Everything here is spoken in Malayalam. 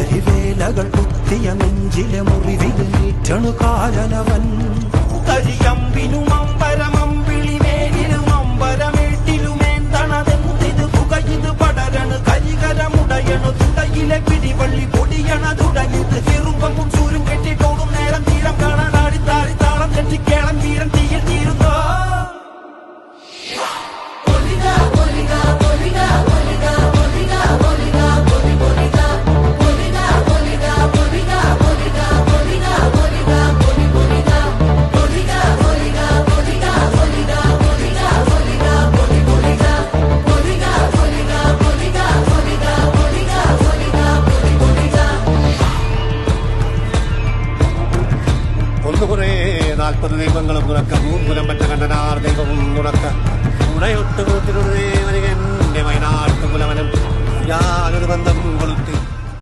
കരിവേലകൾ കുത്തിയ നെഞ്ചിലെ മുറിവിൽ നീറ്റണു കാലനവൻ കരിയമ്പിനും അമ്പരമമ്പിളി വേലിലും അമ്പരമേട്ടിലുമേന്തണതെന്തിത് പുകയിത് പടരണു കരികരമുടയണു തുടയിലെ പിടിവള്ളി പൊടിയണ തുടങ്ങിത് ചെറുമ്പും സൂരും കെട്ടിട്ടോടും നേരം തീരം കാണാൻ ആടിത്താടി താളം തെറ്റിക്കേളം വീരൻ തീയിൽ തീരുന്നോ ഒന്നുകുറേ 40 ദൈവങ്ങളും തുറക്ക മൂന്നുലം പറ്റ കണ്ടനാർ ദൈവവും തുറക്ക ഉടയൊട്ട് കൂട്ടിലൊരു ദേവനികന്റെ വയനാട്ടു കുലവനും യാതൊരു ബന്ധം